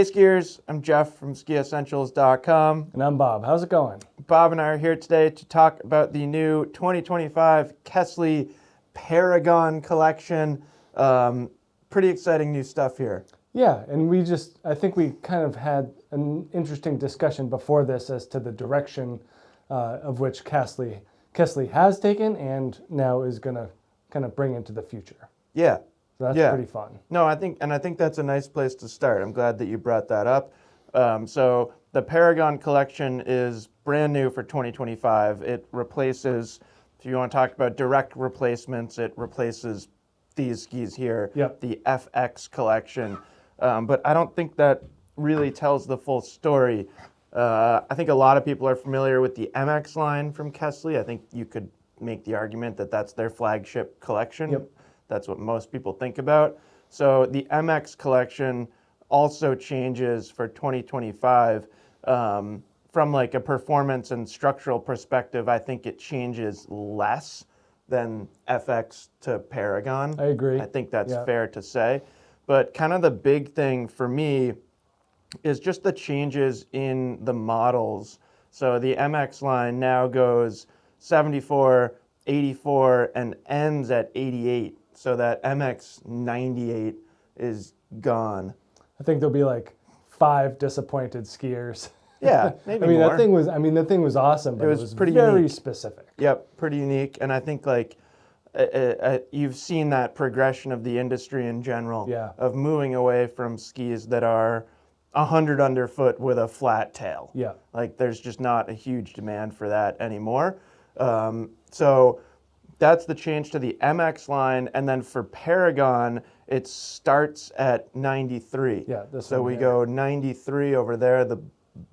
Hey skiers, I'm Jeff from skiessentials.com. And I'm Bob. How's it going? Bob and I are here today to talk about the new 2025 Kastle Paragon collection. Pretty exciting new stuff here. Yeah, and I think we kind of had an interesting discussion before this as to the direction of which Kastle has taken and now is going to kind of bring into the future. Yeah. So that's pretty fun. No, I think that's a nice place to start. I'm glad that you brought that up. So the Paragon collection is brand new for 2025. It replaces, if you want to talk about direct replacements, it replaces these skis here, the FX collection. But I don't think that really tells the full story. I think a lot of people are familiar with the MX line from Kastle. I think you could make the argument that that's their flagship collection. Yep. That's what most people think about. So the MX collection also changes for 2025. From like a performance and structural perspective, I think it changes less than FX to Paragon. I agree. I think that's fair to say. But kind of the big thing for me is just the changes in the models. So the MX line now goes 74, 84, and ends at 88. So that MX 98 is gone. I think there'll be like 5 disappointed skiers. Yeah, maybe more. more. The thing was awesome, but it was pretty very unique. Specific. Yep, pretty unique. And I think like you've seen that progression of the industry in general, of moving away from skis that are 100 underfoot with a flat tail. Yeah. Like there's just not a huge demand for that anymore. So that's the change to the MX line. And then for Paragon, it starts at 93. Yeah. So we go 93 over there, the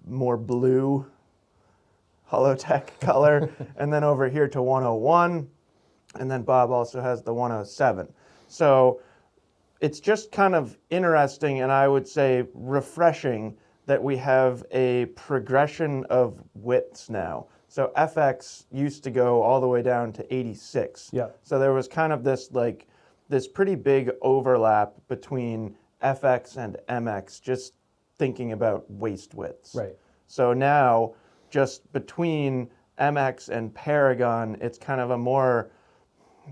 more blue Holotech color, and then over here to 101. And then Bob also has the 107. So it's just kind of interesting, and I would say refreshing, that we have a progression of widths now. So FX used to go all the way down to 86. Yeah. So there was kind of this pretty big overlap between FX and MX, just thinking waist widths. Right. So now, just between MX and Paragon, it's kind of a more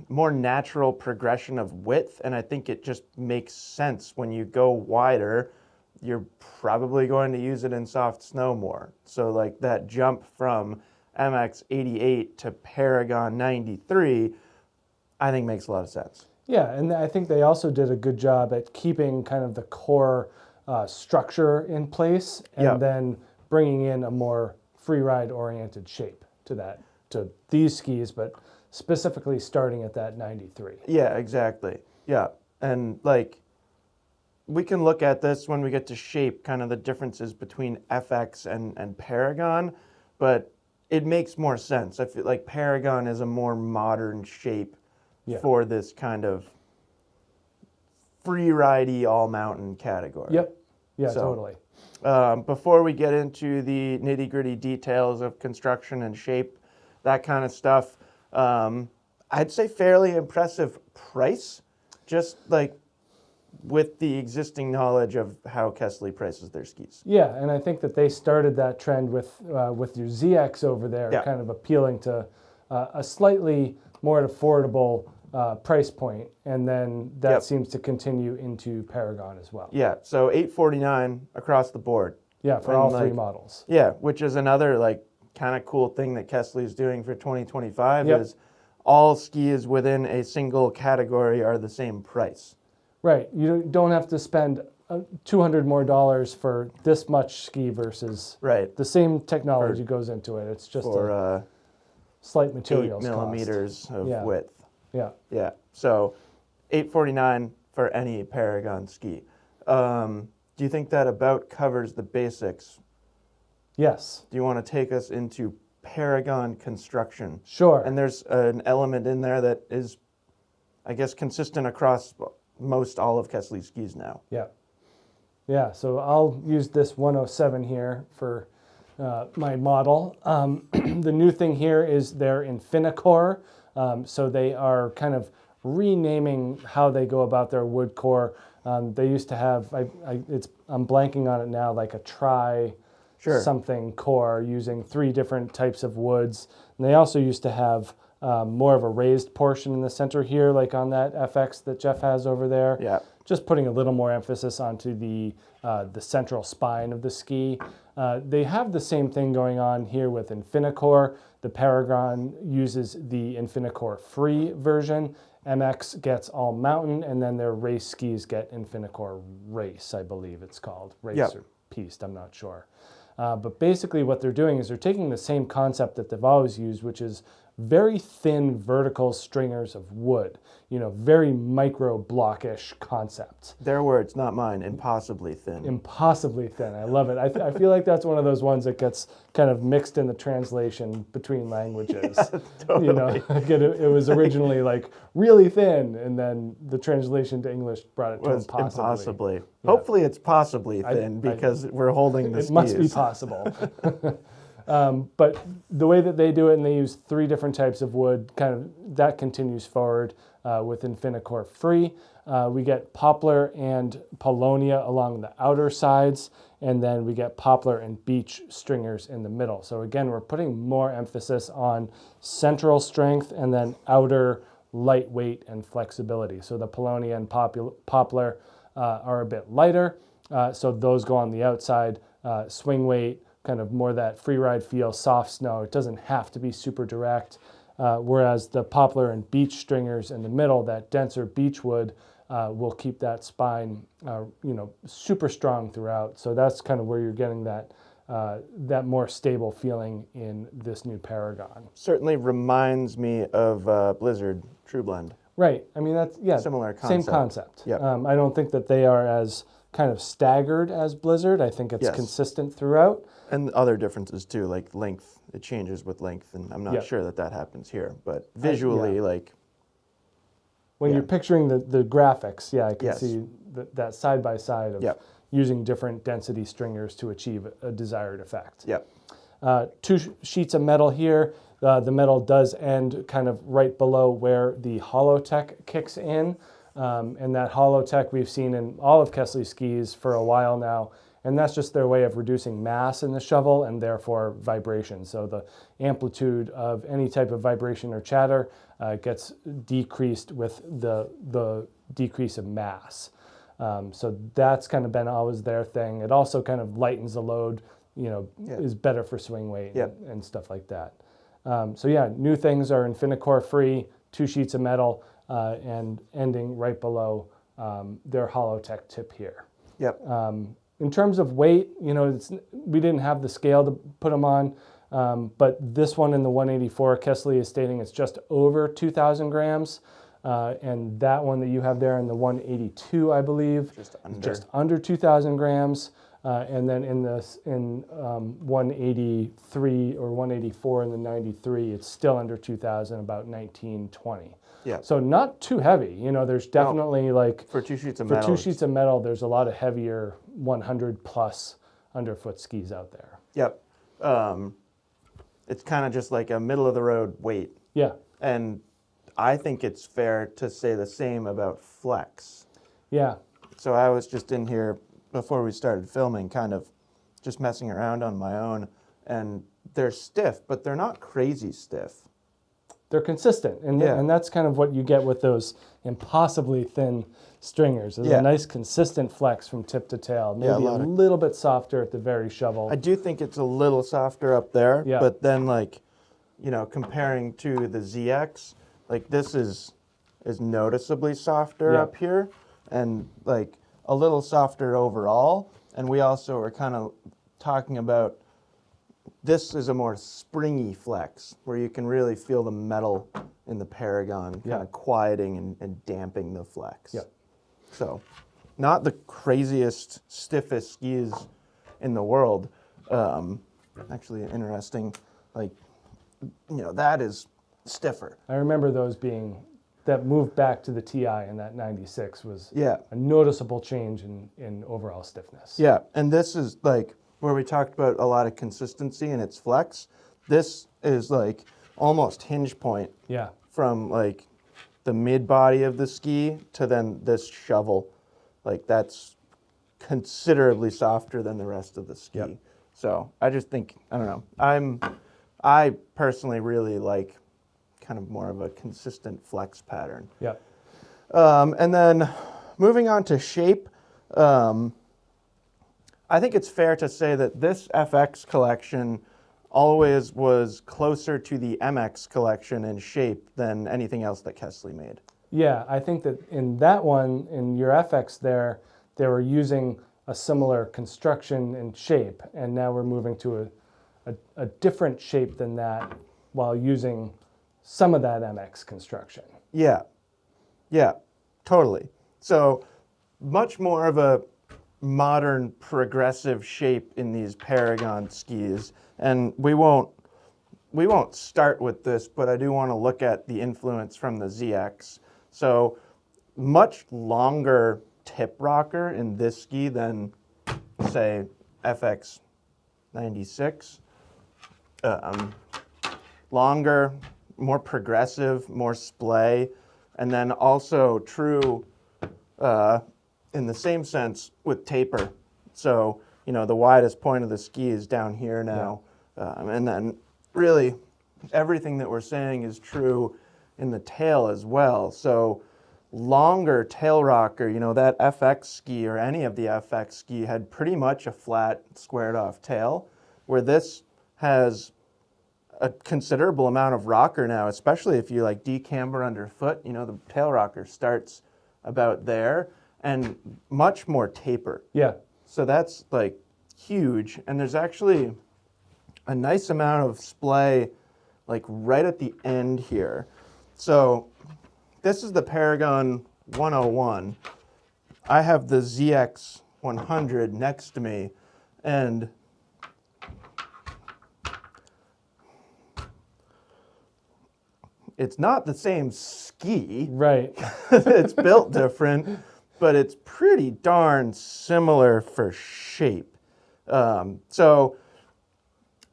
natural progression of width, and I think it just makes sense. When you go wider, you're probably going to use it in soft snow more. So like that jump from MX 88 to Paragon 93, I think makes a lot of sense. Yeah, and I think they also did a good job at keeping kind of the core structure in place, and then bringing in a more free ride oriented shape to these skis, but specifically starting at that 93. Yeah, exactly. Yeah, and like we can look at this when we get to shape, kind of the differences between FX and Paragon, but it makes more sense. I feel like Paragon is a more modern shape for this kind of free ridey all mountain category. Yep. Yeah, totally. Before we get into the nitty gritty details of construction and shape, that kind of stuff, I'd say fairly impressive price, just like with the existing knowledge of how Kastle prices their skis. Yeah, and I think that they started that trend with your ZX over there, kind of appealing to a slightly more affordable price point, and then that seems to continue into Paragon as well. Yeah, so $849 across the board. Yeah, for all 3 models. Yeah, which is another like kind of cool thing that Kastle is doing for 2025 is all skis within a single category are the same price. Right. You don't have to spend $200 more for this much ski versus the same technology goes into it. It's just a slight materials 8 millimeters cost. of width. Yeah. Yeah. So $849 for any Paragon ski. Do you think that about covers the basics? Yes. Do you want to take us into Paragon construction? Sure. And there's an element in there that is, I guess, consistent across most all of Kastle's skis now. Yeah. Yeah, so I'll use this 107 here for my model. The new thing here is their Infinicore. So they are kind of renaming how they go about their wood core. They used to have, I'm blanking on it now, like a tri Sure. something core using 3 different types of woods. And they also used to have more of a raised portion in the center here, like on that FX that Jeff has over there. Yeah. Just putting a little more emphasis onto the central spine of the ski. They have the same thing going on here with Infinicore. The Paragon uses the Infinicore free version. MX gets all mountain, and then their race skis get Infinicore Race, I believe it's called. Race Yep. or Piste, I'm not sure. But basically what they're doing is they're taking the same concept that they've always used, which is very thin vertical stringers of wood, very micro blockish concept. Their words, not mine. Impossibly thin. Impossibly thin. I love it. I feel like that's one of those ones that gets kind of mixed in the translation between languages. Totally. It was originally like really thin, and then the translation to English brought it to Was impossibly. impossibly. Yeah. Hopefully it's possibly thin because we're holding the It must be skis. possible. But the way that they do it, and they use 3 different types of wood, kind of that continues forward with Infinicore Free. We get poplar and paulownia along the outer sides, and then we get poplar and beech stringers in the middle. So again, we're putting more emphasis on central strength and then outer lightweight and flexibility. So the paulownia and poplar are a bit lighter, so those go on the outside. Swing weight, kind of more that free ride feel, soft snow. It doesn't have to be super direct. Whereas the poplar and beech stringers in the middle, that denser beech wood, will keep that spine, super strong throughout. So that's kind of where you're getting that more stable feeling in this new Paragon. Certainly reminds me of Blizzard True Blend. Right. I mean, that's, Similar concept. same concept. Yep. I don't think that they are as kind of staggered as Blizzard. I think it's Yes. consistent throughout. And other differences too, like length. It changes with length, and I'm not Yep. sure that happens here. But visually, When Yeah. you're picturing the graphics, I can Yes. see that side by side of Yep. using different density stringers to achieve a desired effect. Yep. 2 sheets of metal here. The metal does end kind of right below where the Holotech kicks in. And that Holotech we've seen in all of Kastle skis for a while now. And that's just their way of reducing mass in the shovel and therefore vibration. So the amplitude of any type of vibration or chatter gets decreased with the decrease of mass. So that's kind of been always their thing. It also kind of lightens the load, is better for swing weight Yep. and stuff like that. New things are Infinicore Free, 2 sheets of metal, and ending right below their Holotech tip here. Yep. In terms of weight, we didn't have the scale to put them on, but this one in the 184, Kastle is stating it's just over 2,000 grams, and that one that you have there in the 182, I believe, Just under. under 2,000 grams, and then in 183 or 184 in the 93, it's still under 2,000, about 1920. Yeah. So not too heavy. There's definitely For 2 sheets of for metal. 2 sheets of metal, there's a lot of heavier 100 plus underfoot skis out there. Yep. It's kind of just like a middle of the road weight. Yeah, And I think it's fair to say the same about flex. yeah, So I was just in here before we started filming, kind of just messing around on my own, and they're stiff, but they're not crazy stiff. they're consistent, and Yeah. and that's kind of what you get with those impossibly thin stringers. There's Yeah. a nice consistent flex from tip to tail. Yeah, a Maybe a lot of- little bit softer at the very shovel. I do think it's a little softer up there, Yeah. but then comparing to the ZX, this is noticeably softer Yeah. up here, and a little softer overall. And we also are kind of talking about this is a more springy flex where you can really feel the metal in the Paragon kind Yeah. of quieting and damping the flex. Yeah. So not the craziest, stiffest skis in the world. Actually interesting, that is stiffer. I remember those that move back to the TI in that 96 was Yeah. a noticeable change in overall stiffness. Yeah, and this is where we talked about a lot of consistency in its flex. This is almost hinge point Yeah. from the mid body of the ski to then this shovel. like that's considerably softer than the rest of the ski. Yep. So I just think, I don't know, I personally really like kind of more of a consistent flex pattern. Yep. And then moving on to shape, I think it's fair to say that this FX collection always was closer to the MX collection in shape than anything else that Kastle made. Yeah, I think that in that one, in your FX there, they were using a similar construction and shape, and now we're moving to a different shape than that while using some of that MX construction. Yeah, yeah, totally. So much more of a modern progressive shape in these Paragon skis. And we won't start with this, but I do want to look at the influence from the ZX. So much longer tip rocker in this ski than, say, FX 96. Longer, more progressive, more splay, and then also true in the same sense with taper. So, you know, the widest point of the ski is down here now. And then really everything that we're saying is true in the tail as well. So longer tail rocker, you know, that FX ski or any of the FX ski had pretty much a flat squared off tail, where this has a considerable amount of rocker now, especially if you like decamber underfoot. You know, the tail rocker starts about there and much more taper. Yeah. So that's like huge. And there's actually a nice amount of splay like right at the end here. So this is the Paragon 101. I have the ZX 100 next to me, and it's not the same ski. Right. It's built different, but it's pretty darn similar for shape. So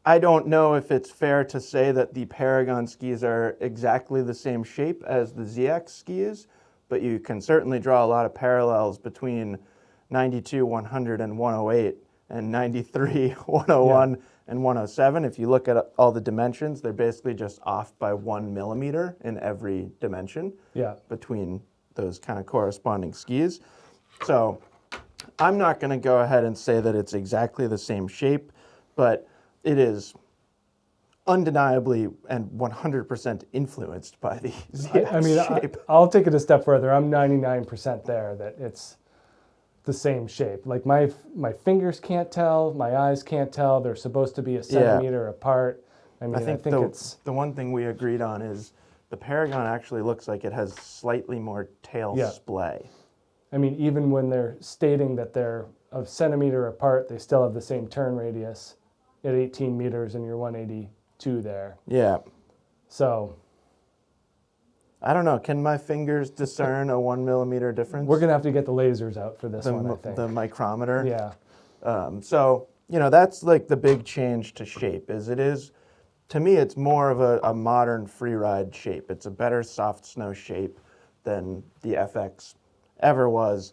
I don't know if it's fair to say that the Paragon skis are exactly the same shape as the ZX skis, but you can certainly draw a lot of parallels between 92, 100, and 108, and 93, 101, and 107. If you look at all the dimensions, they're basically just off by 1 millimeter in every dimension between those kind of corresponding skis. So I'm not going to go ahead and say that it's exactly the same shape, but it is undeniably and 100% influenced by the ZX shape. I'll take it a step further. I'm 99% there that it's the same shape. Like my fingers can't tell, my eyes can't tell. They're supposed to be a centimeter apart. I think it's the one thing we agreed on is the Paragon actually looks like it has slightly more tail splay. I mean, even when they're stating that they're a centimeter apart, they still have the same turn radius at 18 meters and you're 182 there. Yeah. So I don't know. Can my fingers discern a 1 millimeter difference? We're going to have to get the lasers out for this one, I think. The micrometer? Yeah. So, you know, that's like the big change to shape is it is, to me, it's more of a modern freeride shape. It's a better soft snow shape than the FX ever was.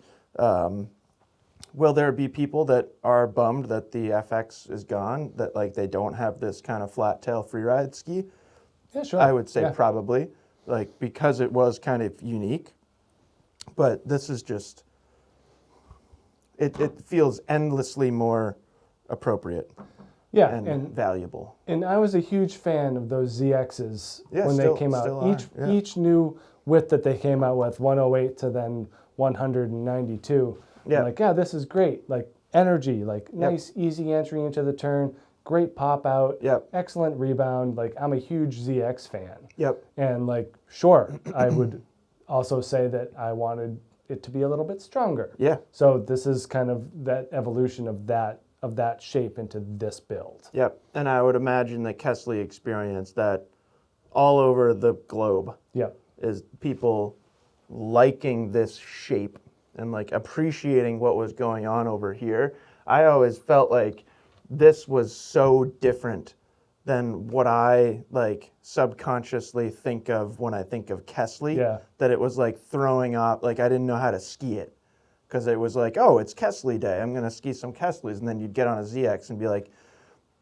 Will there be people that are bummed that the FX is gone, that like they don't have this kind of flat tail freeride ski? Yeah, sure. I would say probably, like because it was kind of unique. But this is just, it feels endlessly more appropriate and valuable. And I was a huge fan of those ZXs when still, they came out. Each new width that they came out with, 108 to then 192. Yeah. Like, yeah, this is great. Like energy, like nice, easy entry into the turn, great pop out, excellent rebound. Like I'm a huge ZX fan. Yep. And like, sure, I would also say that I wanted it to be a little bit stronger. Yeah. So this is kind of that evolution of that shape into this build. Yep. And I would imagine that Kastle experienced that all over the globe. Yep. Is people liking this shape and like appreciating what was going on over here. I always felt like this was so different than what I like subconsciously think of when I think of Kastle. Yeah. That it was like throwing off, like I didn't know how to ski it. because it was like, oh, it's Kastle Day. I'm going to ski some Kastles. And then you'd get on a ZX and be like,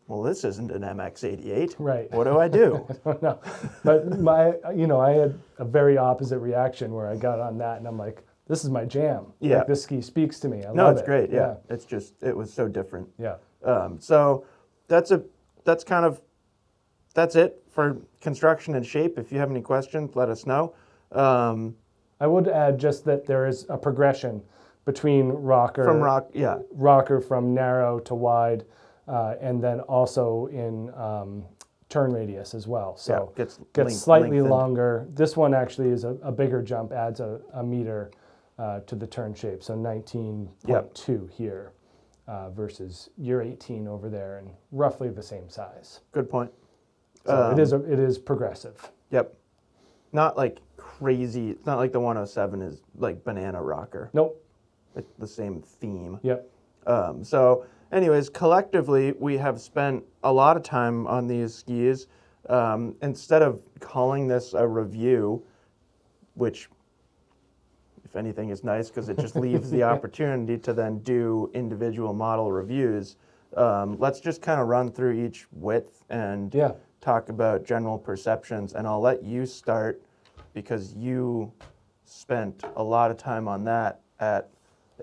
well, this isn't an MX-88. Right. What do I do? No, but I had a very opposite reaction where I got on that and I'm like, this is my jam. Yeah. Like, this ski speaks to me. I No, love it's it. great. Yeah. It's just, it was so different. Yeah. So that's it for construction and shape. If you have any questions, let us know. I would add just that there is a progression between rocker from narrow to wide, and then also in turn radius as well. So gets slightly lengthened. longer. This one actually is a bigger jump, adds a meter to the turn shape. So 19.2 here versus your 18 over there, and roughly the same size. Good point. So it is progressive. Yep. Not like crazy. It's not like the 107 is like banana rocker. Nope. It's the same theme. Yep. So anyways, collectively, we have spent a lot of time on these skis. Instead of calling this a review, which, if anything, is nice because it just leaves the opportunity to then do individual model reviews, let's just kind of run through each width and talk about general perceptions. And I'll let you start because you spent a lot of time on that at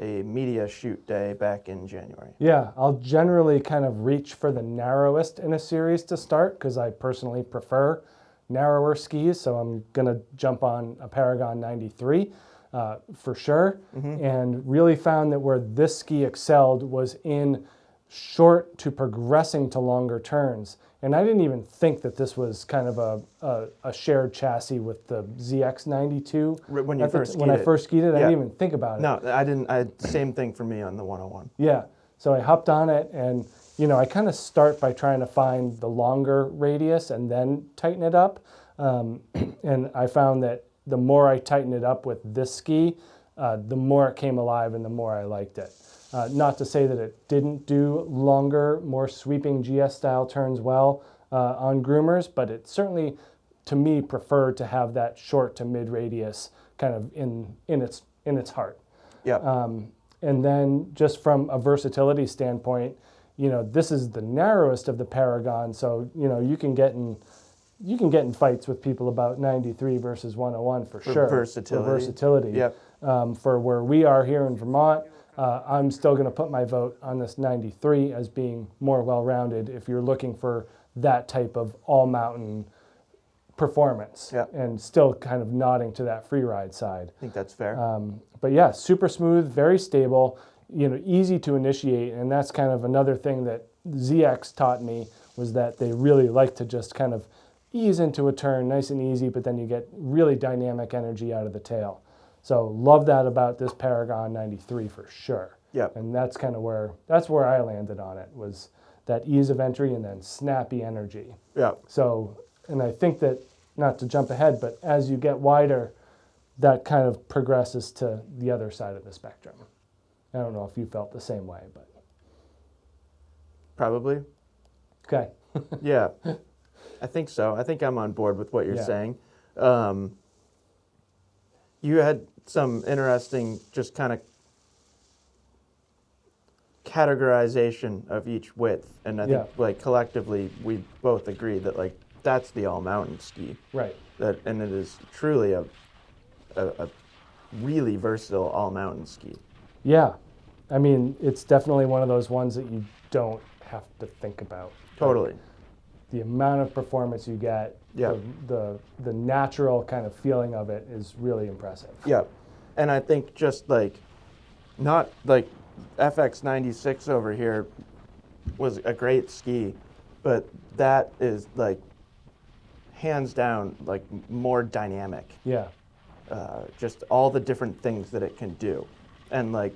a media shoot day back in January. Yeah, I'll generally kind of reach for the narrowest in a series to start because I personally prefer narrower skis. So I'm going to jump on a Paragon 93 for sure. And really found that where this ski excelled was in short to progressing to longer turns. And I didn't even think that this was kind of a shared chassis with the ZX92. When you first skied when I first skied it, I Yeah. didn't even think about it. No, I didn't. Same thing for me on the 101. Yeah. So I hopped on it and, I kind of start by trying to find the longer radius and then tighten it up. And I found that the more I tightened it up with this ski, the more it came alive and the more I liked it. Not to say that it didn't do longer, more sweeping GS style turns well on groomers, but it certainly, to me, preferred to have that short to mid radius kind of in its heart. Yeah. And then just from a versatility standpoint, this is the narrowest of the Paragon, so you can get in fights with people about 93 versus 101 for sure. Versatility. For versatility. Yep. For where we are here in Vermont, I'm still going to put my vote on this 93 as being more well-rounded if you're looking for that type of all-mountain performance. Yep. And still kind of nodding to that free ride side. I think that's fair. But yeah, super smooth, very stable, easy to initiate. And that's kind of another thing that ZX taught me was that they really like to just kind of ease into a turn nice and easy, but then you get really dynamic energy out of the tail. So love that about this Paragon 93 for sure. Yep. And that's kind of where I landed on it, was that ease of entry and then snappy energy. Yeah. So, and I think that, not to jump ahead, but as you get wider, that kind of progresses to the other side of the spectrum. I don't know if you felt the same way, but. Probably. Okay. Yeah. I think so. I think I'm on board with what you're saying. You had some interesting just kind of categorization of each width, and I think like collectively we both agree that like that's the all-mountain ski. Right. And it is truly a really versatile all-mountain ski. Yeah. I mean, it's definitely one of those ones that you don't have to think about. Totally. Like, the amount of performance you get, Yeah. the natural kind of feeling of it is really impressive. Yeah. And I think just like, not like FX96 over here was a great ski, but that is like hands down like more dynamic. Yeah. Just all the different things that it can do. And like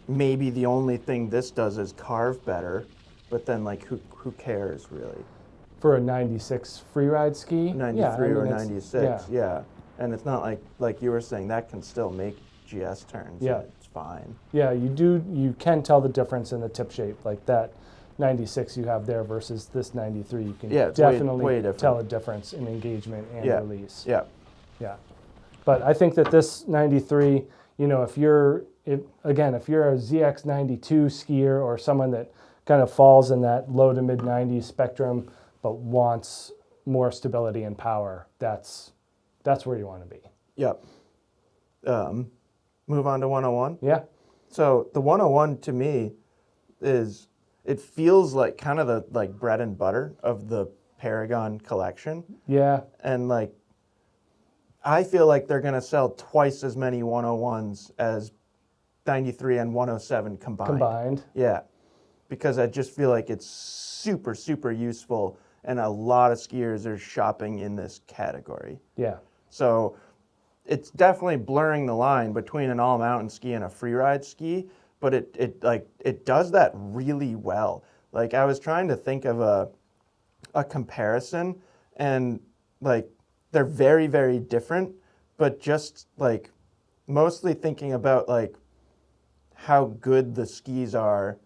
maybe the only thing this does is carve better, but then like who cares really? For a 96 freeride ski? 93 or 96, yeah. yeah. And it's not like you were saying, that can still make GS turns. Yeah. It's fine. Yeah, you can tell the difference in the tip shape, like that 96 you have there versus this 93. You can it's definitely way different. tell a difference in engagement and release. Yeah. Yeah. But I think that this 93, if you're if you're a ZX92 skier or someone that kind of falls in that low to mid 90s spectrum but wants more stability and power, that's where you want to be. Yep. Move on to 101. Yeah. So the 101 to me it feels like kind of the like bread and butter of the Paragon collection. Yeah. And like, I feel like they're going to sell twice as many 101s as 93 and 107 combined. Yeah. Because I just feel like it's super, super useful, and a lot of skiers are shopping in this category. Yeah. So it's definitely blurring the line between an all-mountain ski and a freeride ski, but it does that really well. Like, I was trying to think of a comparison, and like, they're very, very different, but just like mostly thinking about like how good the skis are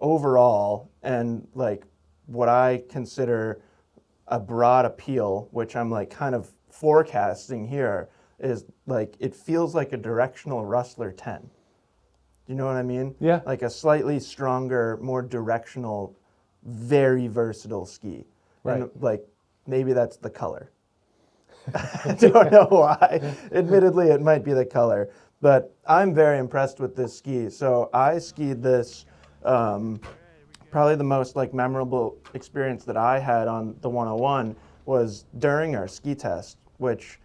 overall, and like what I consider a broad appeal, which I'm like kind of forecasting here, is like it feels like a directional Rustler 10. You know what I mean? Yeah. Like a slightly stronger, more directional, very versatile ski. Right. And like maybe that's the color. I don't know why. Admittedly, it might be the color, but I'm very impressed with this ski. So I skied this, probably the most like memorable experience that I had on the 101 was during our ski test, which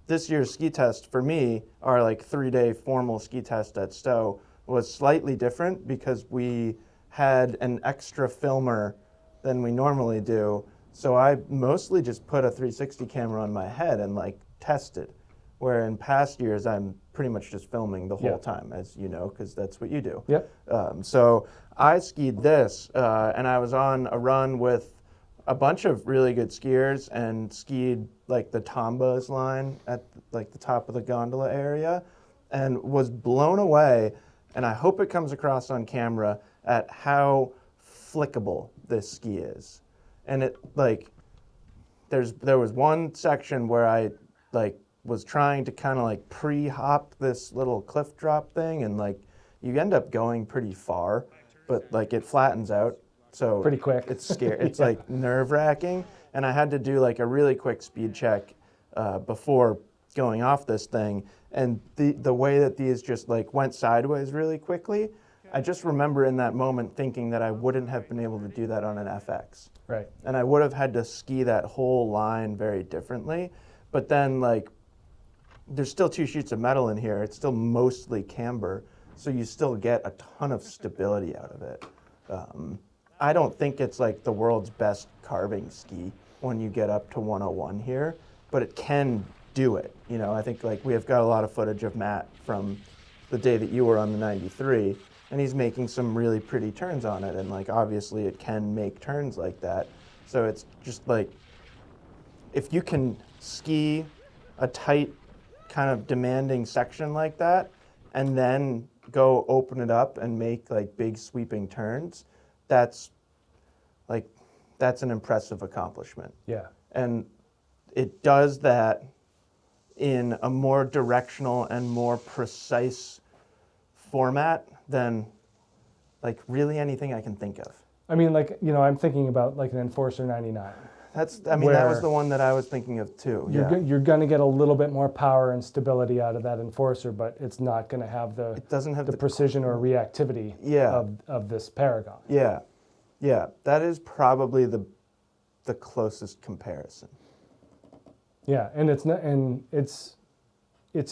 this year's ski test for me, our like 3-day formal ski test at Stowe, was slightly different because we had an extra filmer than we normally do. So I mostly just put a 360 camera on my head and like tested, where in past years I'm pretty much just filming the whole time, as you know, because that's what you do. Yep. So I skied this, and I was on a run with a bunch of really good skiers and skied like the Tombas line at like the top of the gondola area, and was blown away. And I hope it comes across on camera at how flickable this ski is. And it like, there was one section where I like was trying to kind of like pre-hop this little cliff drop thing, and like you end up going pretty far, but like it flattens out. So Pretty quick. It's scary. It's like nerve-wracking, and I had to do like a really quick speed check before going off this thing. And the way that these just like went sideways really quickly, I just remember in that moment thinking that I wouldn't have been able to do that on an FX. Right. And I would have had to ski that whole line very differently. But then like, there's still 2 sheets of metal in here. It's still mostly camber, so you still get a ton of stability out of it. I don't think it's like the world's best carving ski when you get up to 101 here, but it can do it. You know, I think like we have got a lot of footage of Matt from the day that you were on the 93, and he's making some really pretty turns on it, and like obviously it can make turns like that. So it's just like, if you can ski a tight kind of demanding section like that and then go open it up and make like big sweeping turns, that's an impressive accomplishment. Yeah. And it does that in a more directional and more precise format than like really anything I can think of. I mean, like, you know, I'm thinking about like an Enforcer 99. That was the one that I was thinking of too. You're going to get a little bit more power and stability out of that Enforcer, but it's not going to have the precision or reactivity of this Paragon. Yeah, yeah, that is probably the closest comparison. Yeah, and it's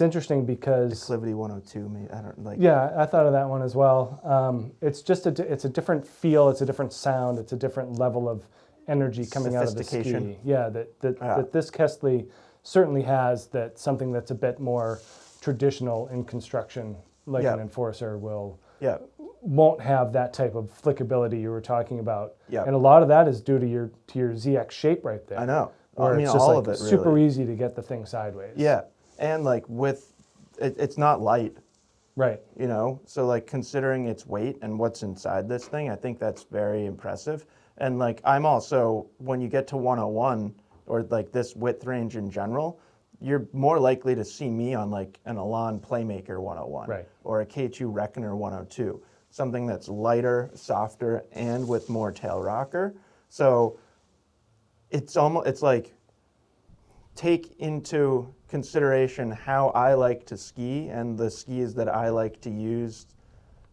interesting because Declivity 102. Maybe, I don't like. Yeah, I thought of that one as well. It's just it's a different feel, it's a different sound, it's a different level of energy coming out of the ski. Yeah, that this Kastle certainly has, that something that's a bit more traditional in construction, like an Enforcer won't have that type of flickability you were talking about. Yeah. And a lot of that is due to your ZX shape right there. I know. Where I mean, it's just all like of it super really. easy to get the thing sideways. Yeah, and like with it's not light. Right. You know, so like considering its weight and what's inside this thing, I think that's very impressive. And like I'm also, when you get to 101 or like this width range in general, you're more likely to see me on like an Elan Playmaker 101 Right. or a K2 Reckoner 102, something that's lighter, softer, and with more tail rocker. So it's like take into consideration how I like to ski and the skis that I like to use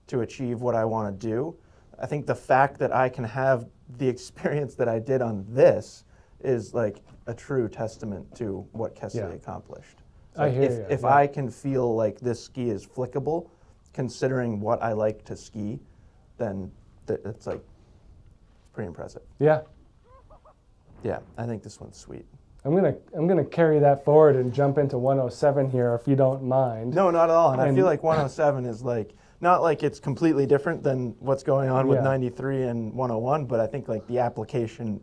to achieve what I want to do. I think the fact that I can have the experience that I did on this is like a true testament to what Kastle accomplished. I hear you. If I can feel like this ski is flickable, considering what I like to ski, then it's like pretty impressive. Yeah. Yeah, I think this one's sweet. I'm gonna carry that forward and jump into 107 here, if you don't mind. No, not at all. And I feel like 107 is like, not like it's completely different than what's going on with 93 and 101, but I think like the application,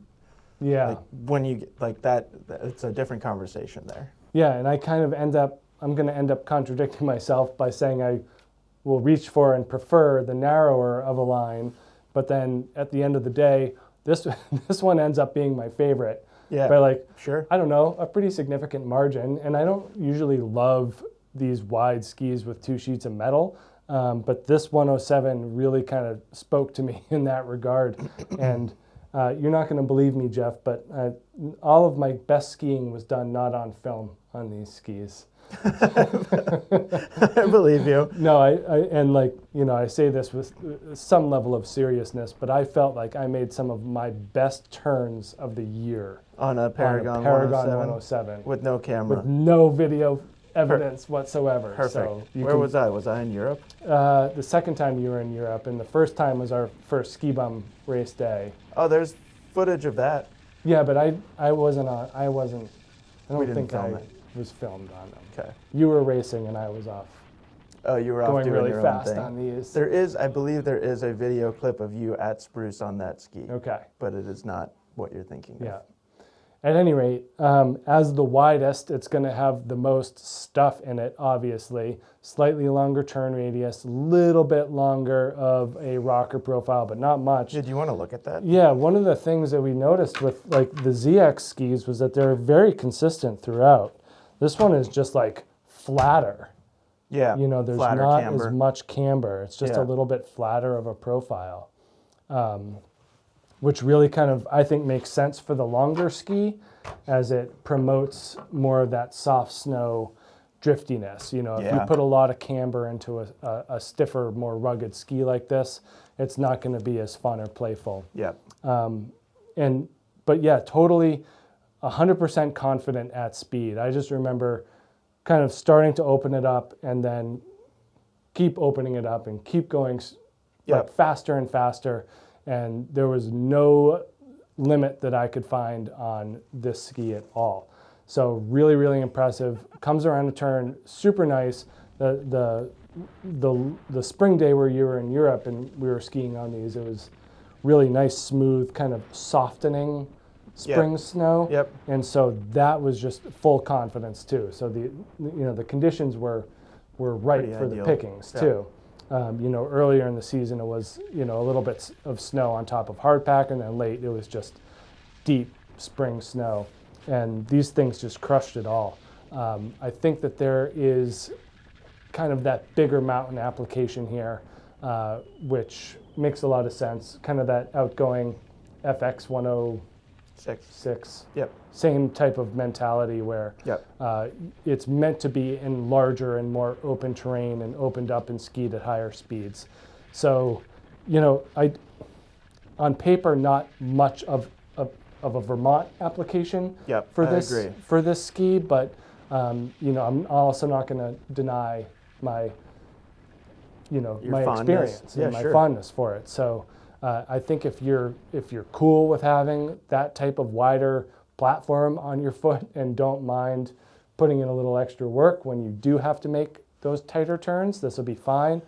like when you get like that, it's a different conversation there. Yeah, and I'm gonna end up contradicting myself by saying I will reach for and prefer the narrower of a line, but then at the end of the day, this one ends up being my favorite. Yeah, by like, sure. I don't know, a pretty significant margin. And I don't usually love these wide skis with 2 sheets of metal, but this 107 really kind of spoke to me in that regard. And you're not going to believe me, Jeff, but all of my best skiing was done not on film on these skis. I believe you. No, and like, you know, I say this with some level of seriousness, but I felt like I made some of my best turns of the year on a Paragon 107 with no camera, with no video evidence whatsoever. Perfect. So Where was I? Was I in Europe? The second time you were in Europe, and the first time was our first ski bum race day. Oh, there's footage of that. Yeah, but I wasn't on. I don't think I was filmed on them. Okay. You were racing and I was off. Oh, you were off going doing really your fast own thing. on these. There is, I believe, there is a video clip of you at Spruce on that ski. Okay. But it is not what you're thinking of. Yeah. At any rate, as the widest, it's going to have the most stuff in it, obviously. Slightly longer turn radius, a little bit longer of a rocker profile, but not much. Did you want to look at that? Yeah, one of the things that we noticed with like the ZX skis was that they're very consistent throughout. This one is just like flatter. Yeah, you know, there's flatter not camber. as much camber. It's just a little bit flatter of a profile, which really kind of, I think, makes sense for the longer ski as it promotes more of that soft snow driftiness. You know, if you put a lot of camber into a stiffer, more rugged ski like this, it's not going to be as fun or playful. Yeah. But yeah, totally 100% confident at speed. I just remember kind of starting to open it up and then keep opening it up and keep going like faster and faster. And there was no limit that I could find on this ski at all. So really, really impressive. Comes around a turn, super nice. The spring day where you were in Europe and we were skiing on these, it was really nice, smooth, kind of softening spring snow. Yep. And so that was just full confidence too. So the conditions were right Pretty for ideal. the pickings too. Earlier in the season it was, a little bit of snow on top of hardpack, and then late it was just deep spring snow. And these things just crushed it all. I think that there is kind of that bigger mountain application here, which makes a lot of sense. Kind of that outgoing FX 106. Yep. Same type of mentality where it's meant to be in larger and more open terrain and opened up and skied at higher speeds. So, on paper, not much of a Vermont application for this ski, but I'm also not going to deny my my experience and my fondness for it. So I think if you're cool with having that type of wider platform on your foot and don't mind putting in a little extra work when you do have to make those tighter turns, this will be fine.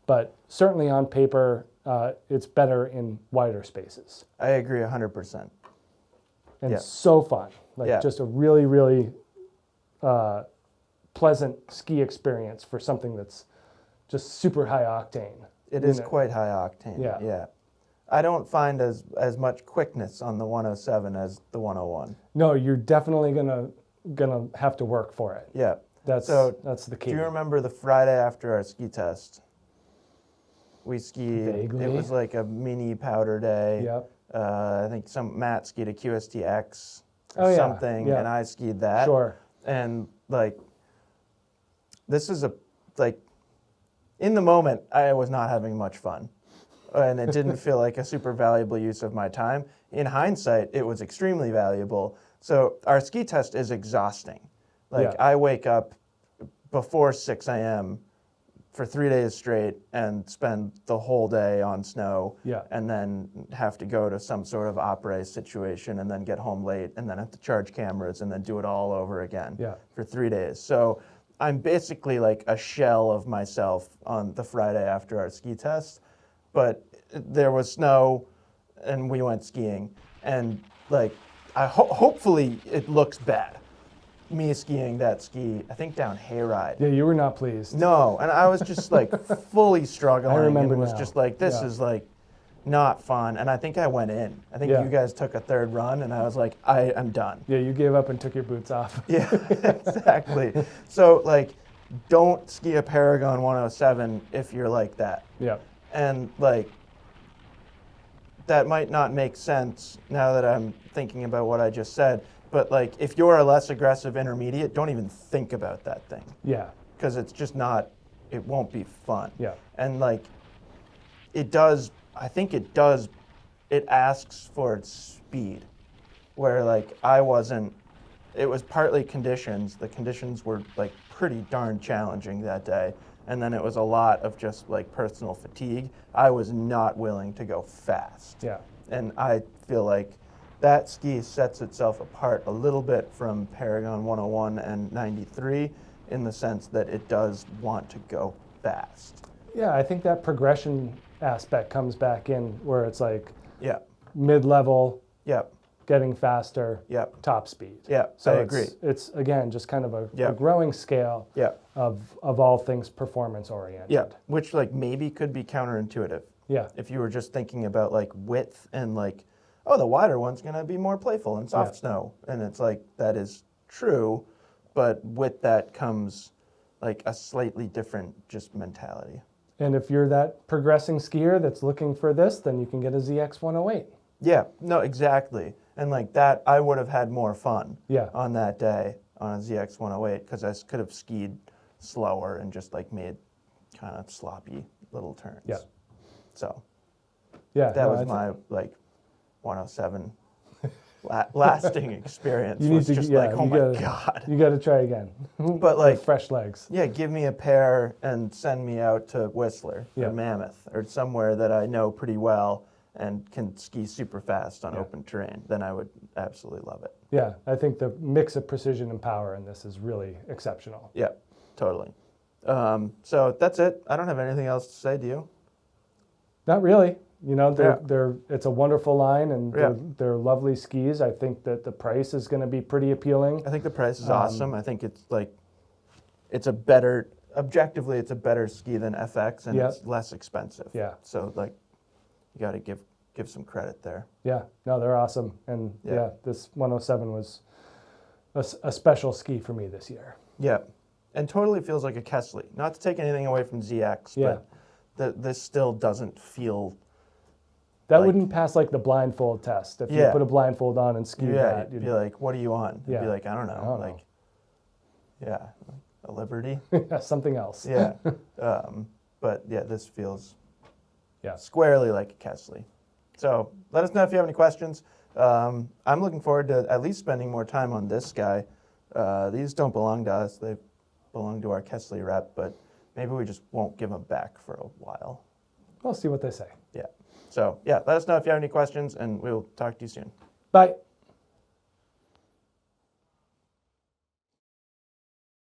But certainly on paper, it's better in wider spaces. I agree 100%. And so fun. Just a really, really pleasant ski experience for something that's just super high octane. It is quite high octane. Yeah. I don't find as much quickness on the 107 as the 101. No, you're definitely going to gonna have to work for it. Yeah. That's So, the key. Do you remember the Friday after our ski test? We skied. Vaguely. It was like a mini powder day. Yep. I think Matt skied a QSTX or Oh, yeah, something, yeah. and I skied that. Sure. And like, this is in the moment, I was not having much fun, and it didn't feel like a super valuable use of my time. In hindsight, it was extremely valuable. So our ski test is exhausting. Like Yeah. I wake up before 6 a.m. for 3 days straight and spend the whole day on snow, Yeah. and then have to go to some sort of après situation and then get home late and then have to charge cameras and then do it all over again Yeah. for 3 days. So I'm basically like a shell of myself on the Friday after our ski test, but there was snow and we went skiing, and like hopefully it looks bad. Me skiing that ski, I think down Hayride. Yeah, you were not pleased. No, and I was just like fully struggling. I remember and was now. just like, this Yeah. is like not fun. And I think I went in. I think Yeah. you guys took a third run, and I was like, I'm done. Yeah, you gave up and took your boots off. Yeah, exactly. So like, don't ski a Paragon 107 if you're like that. Yeah. And like, that might not make sense now that I'm thinking about what I just said. But like, if you're a less aggressive intermediate, don't even think about that thing, Yeah. because it's just not. It won't be fun. Yeah. And like, it does. I think it does. It asks for its speed, where like I wasn't. It was partly conditions. The conditions were like pretty darn challenging that day, and then it was a lot of just like personal fatigue. I was not willing to go fast. Yeah. And I feel like that ski sets itself apart a little bit from Paragon 101 and 93 in the sense that it does want to go fast. Yeah, I think that progression aspect comes back in where it's like Yeah. mid-level, Yep. getting faster, Yep. top speed. Yeah. So I it's, agree. It's again just kind of a Yeah. growing scale Yeah. of all things performance oriented. Yeah. Which like maybe could be counterintuitive Yeah. if you were just thinking about like width and like, oh, the wider one's gonna be more playful in soft Yeah. snow, and it's like that is true, but with that comes like a slightly different just mentality. And if you're that progressing skier that's looking for this, then you can get a ZX 108. Yeah, no, exactly. And like that, I would have had more fun Yeah. on that day on a ZX 108 because I could have skied slower and just like made kind of sloppy little turns. Yeah. So Yeah. that no, was I my like 107 lasting experience. You need was to- just yeah, like, oh you my gotta- God. You got to try again. But like, With fresh legs. yeah, give me a pair and send me out to Whistler Yeah. or Mammoth or somewhere that I know pretty well and can ski super fast on Yeah. open terrain. Then I would absolutely love it. Yeah, I think the mix of precision and power in this is really exceptional. Yeah, totally. So that's it. I don't have anything else to say. Do you? Not really. You know, Yeah. it's a wonderful line and Yeah. they're lovely skis. I think that the price is going to be pretty appealing. I think the price is awesome. I think it's like, it's a better, objectively, it's a better ski than FX, and Yeah. it's less expensive. Yeah. So like, you got to give some credit there. Yeah, no, they're awesome. And Yeah. yeah, this 107 was a special ski for me this year. Yeah, and totally feels like a Kastle. Not to take anything away from ZX, Yeah. but this still doesn't feel. That Like- wouldn't pass like the blindfold test. If Yeah. you put a blindfold on and ski Yeah, that, you'd be like, what are you on? You'd be Yeah. like, I don't know. I don't know. Like, yeah, a Liberty. something else. Yeah, but yeah, this feels Yeah. squarely like a Kastle. So let us know if you have any questions. I'm looking forward to at least spending more time on this guy. These don't belong to us; they belong to our Kastle rep. But maybe we just won't give them back for a while. We'll see what they say. Yeah. So yeah, let us know if you have any questions, and we'll talk to you soon. Bye.